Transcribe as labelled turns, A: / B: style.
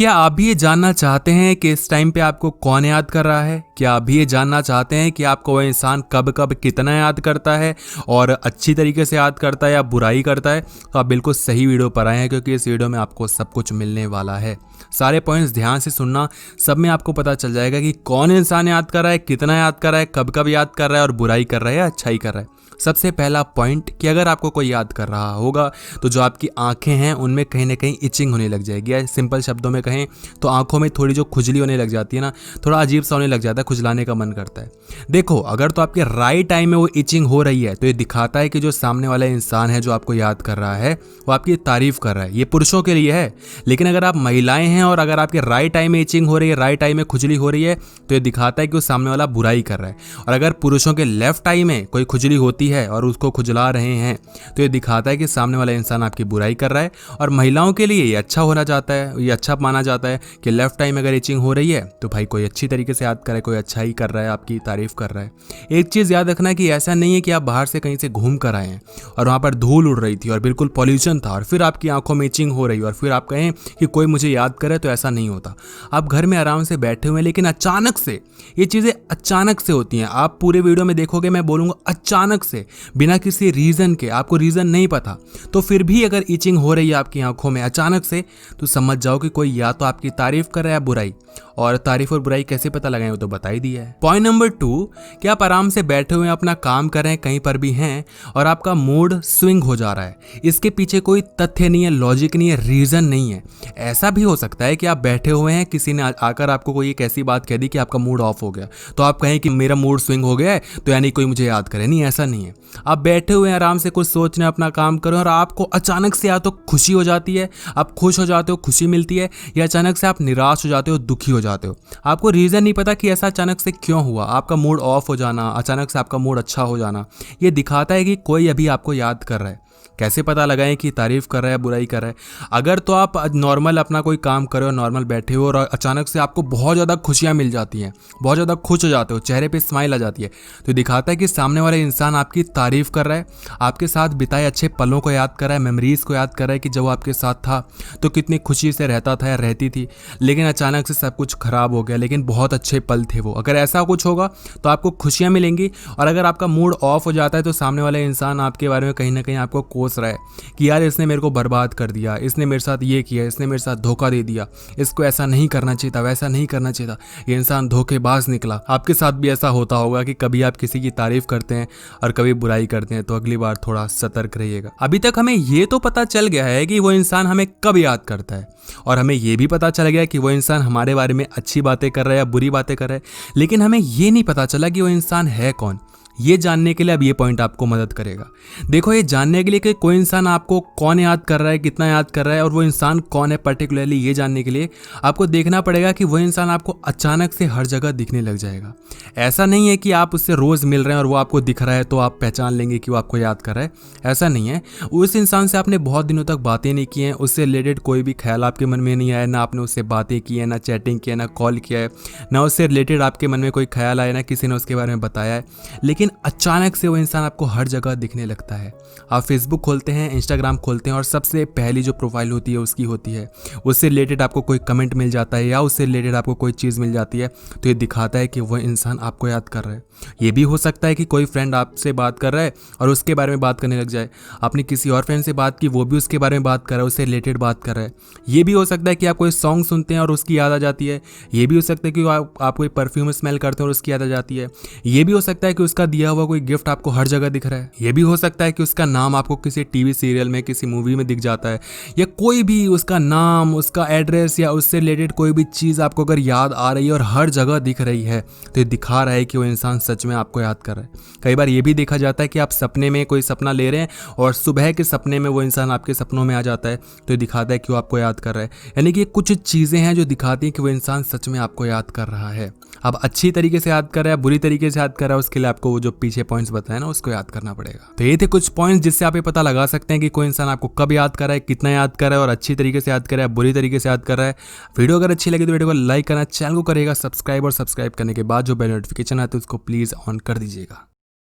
A: क्या आप भी ये जानना चाहते हैं कि इस टाइम पे आपको कौन याद कर रहा है? क्या आप भी ये जानना चाहते हैं कि आपको वह इंसान कब कब कितना याद करता है और अच्छी तरीके से याद करता है या बुराई करता है? तो आप बिल्कुल सही वीडियो पर आए हैं, क्योंकि इस वीडियो में आपको सब कुछ मिलने वाला है। सारे पॉइंट्स ध्यान से सुनना, सब में आपको पता चल जाएगा कि कौन इंसान याद कर रहा है, कितना याद कर रहा है, कब कब याद कर रहा है और बुराई कर रहा है या अच्छाई कर रहा है। सबसे पहला पॉइंट कि अगर आपको कोई याद कर रहा होगा तो जो आपकी आंखें हैं उनमें कहीं ना कहीं इचिंग होने लग जाएगी, या सिंपल शब्दों में कहें तो आंखों में थोड़ी जो खुजली होने लग जाती है ना, थोड़ा अजीब सा होने लग जाता है, खुजलाने का मन करता है। देखो, अगर तो आपके राइट आई में वो इचिंग हो रही है तो ये दिखाता है कि जो सामने वाला इंसान है जो आपको याद कर रहा है वो आपकी तारीफ कर रहा है। ये पुरुषों के लिए है, लेकिन अगर आप महिलाएं हैं और अगर आपके राइट आई में इचिंग हो रही है, राइट आई में खुजली हो रही है, तो ये दिखाता है कि वो सामने वाला बुराई कर रहा है। और अगर पुरुषों के लेफ्ट आई में कोई खुजली होती है और उसको खुजला रहे हैं तो ये दिखाता है कि सामने वाला इंसान आपकी बुराई कर रहा है। और महिलाओं के लिए ये अच्छा होना चाहता है, ये अच्छा माना जाता है कि लेफ्ट आई में अगर इचिंग हो रही है तो भाई कोई अच्छी तरीके से याद करे, कोई अच्छा ही कर रहा है, आपकी तारीफ कर रहा है। एक चीज़ याद रखना कि ऐसा नहीं है कि आप बाहर से कहीं से घूम कर आए हैं और वहाँ पर धूल उड़ रही थी और बिल्कुल पॉल्यूशन था और फिर आपकी आंखों में इचिंग हो रही और फिर आप कहें कि कोई मुझे याद करे, तो ऐसा नहीं होता। आप घर में आराम से बैठे हुए हैं, लेकिन अचानक से ये चीज़ें अचानक से होती हैं। आप पूरे वीडियो में देखोगे, मैं बोलूँगा अचानक से, बिना किसी रीज़न के, आपको रीज़न नहीं पता, तो फिर भी अगर इचिंग हो रही है आपकी आंखों में अचानक से, तो समझ जाओ कि कोई या तो आपकी तारीफ कर रहा है या बुराई। और तारीफ और बुराई कैसे पता लगाएं वो तो बता ही दिया है। पॉइंट नंबर 2 कि आप आराम से बैठे हुए अपना काम कर रहे हैं, कहीं पर भी हैं और आपका मूड स्विंग हो जा रहा है। इसके पीछे कोई तथ्य नहीं है, लॉजिक नहीं है, रीजन नहीं है। ऐसा भी हो सकता है कि आप बैठे हुए हैं, किसी ने आकर आपको कोई एक ऐसी बात कह दी कि आपका मूड ऑफ हो गया, तो आप कहें कि मेरा मूड स्विंग हो गया है तो यानी कोई मुझे याद करे। नहीं, ऐसा नहीं है। आप बैठे हुए हैं, आराम से कुछ सोच रहे हैं, अपना काम करो और आपको अचानक से या तो खुशी हो जाती है, आप खुश हो जाते हो, खुशी मिलती है, या अचानक से आप निराश हो जाते हो, दुखी हो जाते हो। आपको रीज़न नहीं पता कि ऐसा अचानक से क्यों हुआ। आपका मूड ऑफ हो जाना, अचानक से आपका मूड अच्छा हो जाना, ये दिखाता है कि कोई अभी आपको याद कर रहा है। कैसे पता लगाएं कि तारीफ कर रहा है, बुराई कर रहा है? अगर तो आप नॉर्मल अपना कोई काम कर रहे हो, नॉर्मल बैठे हो और अचानक से आपको बहुत ज़्यादा खुशियाँ मिल जाती हैं, बहुत ज़्यादा खुश हो जाते हो, चेहरे पे स्माइल आ जाती है, तो दिखाता है कि सामने वाला इंसान आपकी तारीफ कर रहा है, आपके साथ बिताए अच्छे पलों को याद कर रहा है, मेमोरीज़ को याद कर रहा है कि जब वो आपके साथ था तो कितनी खुशी से रहता था या रहती थी, लेकिन अचानक से सब कुछ खराब हो गया, लेकिन बहुत अच्छे पल थे वो। अगर ऐसा कुछ होगा तो आपको खुशियाँ मिलेंगी। और अगर आपका मूड ऑफ हो जाता है तो सामने वाला इंसान आपके बारे में कहीं ना कहीं आपको कोस रहा है कि यार इसने मेरे को बर्बाद कर दिया, इसने मेरे साथ ये किया, इसने मेरे साथ धोखा दे दिया, इसको ऐसा नहीं करना चाहिए था, वैसा नहीं करना चाहिए था, ये इंसान धोखेबाज निकला। आपके साथ भी ऐसा होता होगा कि कभी आप किसी की तारीफ करते हैं और कभी बुराई करते हैं, तो अगली बार थोड़ा सतर्क रहिएगा। अभी तक हमें ये तो पता चल गया है कि वो इंसान हमें कब याद करता है, और हमें ये भी पता चल गया कि वो इंसान हमारे बारे में अच्छी बातें कर रहा है या बुरी बातें कर रहा है, लेकिन हमें ये नहीं पता चला कि वो इंसान है कौन। ये जानने के लिए अब ये पॉइंट आपको मदद करेगा। देखो, ये जानने के लिए कि कोई इंसान आपको कौन याद कर रहा है, कितना याद कर रहा है और वो इंसान कौन है पर्टिकुलरली, ये जानने के लिए आपको देखना पड़ेगा कि वो इंसान आपको अचानक से हर जगह दिखने लग जाएगा। ऐसा नहीं है कि आप उससे रोज़ मिल रहे हैं और वो आपको दिख रहा है तो आप पहचान लेंगे कि वो आपको याद कर रहा है। ऐसा नहीं है। उस इंसान से आपने बहुत दिनों तक बातें नहीं की हैं, उससे रिलेटेड कोई भी ख्याल आपके मन में नहीं आया, ना आपने उससे बातें की है, ना चैटिंग की है, ना कॉल किया है, ना उससे रिलेटेड आपके मन में कोई ख्याल आया, ना किसी ने उसके बारे में बताया है, लेकिन अचानक से वो इंसान आपको हर जगह दिखने लगता है। आप फेसबुक खोलते हैं, इंस्टाग्राम खोलते हैं और सबसे पहली जो प्रोफाइल होती है उसकी होती है, उससे रिलेटेड आपको कोई कमेंट मिल जाता है या उससे रिलेटेड आपको कोई चीज़ मिल जाती है, तो ये दिखाता है कि वह इंसान आपको याद कर रहा है। ये भी हो सकता है कि कोई फ्रेंड आपसे बात कर रहा है और उसके बारे में बात करने लग जाए, आपने किसी और फ्रेंड से बात की, वो भी उसके बारे में बात कर रहा है, उससे रिलेटेड बात कर रहा है। ये भी हो सकता है कि आप कोई सॉन्ग सुनते हैं और उसकी याद आ जाती है। ये भी हो सकता है कि आप कोई परफ्यूम स्मेल करते हैं और उसकी याद आ जाती है। ये भी हो सकता है कि उसका दिया हुआ कोई गिफ्ट आपको हर जगह दिख रहा है। ये भी हो सकता है कि उसका नाम आपको किसी टीवी सीरियल में, किसी मूवी में दिख जाता है, या कोई भी उसका नाम, उसका एड्रेस या उससे रिलेटेड कोई भी चीज़ आपको अगर याद आ रही है और हर जगह दिख रही है, तो ये दिखा रहा है कि वो इंसान सच में आपको याद कर रहा है। कई बार ये भी देखा जाता है कि आप सपने में कोई सपना ले रहे हैं और सुबह के सपने में वो इंसान आपके सपनों में आ जाता है, तो ये दिखाता है कि वो आपको याद कर रहा है। यानी कि कुछ चीज़ें हैं जो दिखाती हैं कि वो इंसान सच में आपको याद कर रहा है। अब अच्छी तरीके से याद कर रहा है, बुरी तरीके से याद कर रहा है, उसके लिए आपको वो जो पीछे पॉइंट्स बताए ना उसको याद करना पड़ेगा। तो ये थे कुछ पॉइंट्स जिससे आप ये पता लगा सकते हैं कि कोई इंसान आपको कब याद कर रहा है, कितना याद कर रहा है और अच्छी तरीके से याद कर रहा है, बुरी तरीके से याद कर रहा है। वीडियो अगर अच्छी लगी तो वीडियो को लाइक करना, चैनल को करेगा सब्सक्राइब और सब्सक्राइब करने के बाद जो बेल नोटिफिकेशन आती है उसको प्लीज़ ऑन कर दीजिएगा।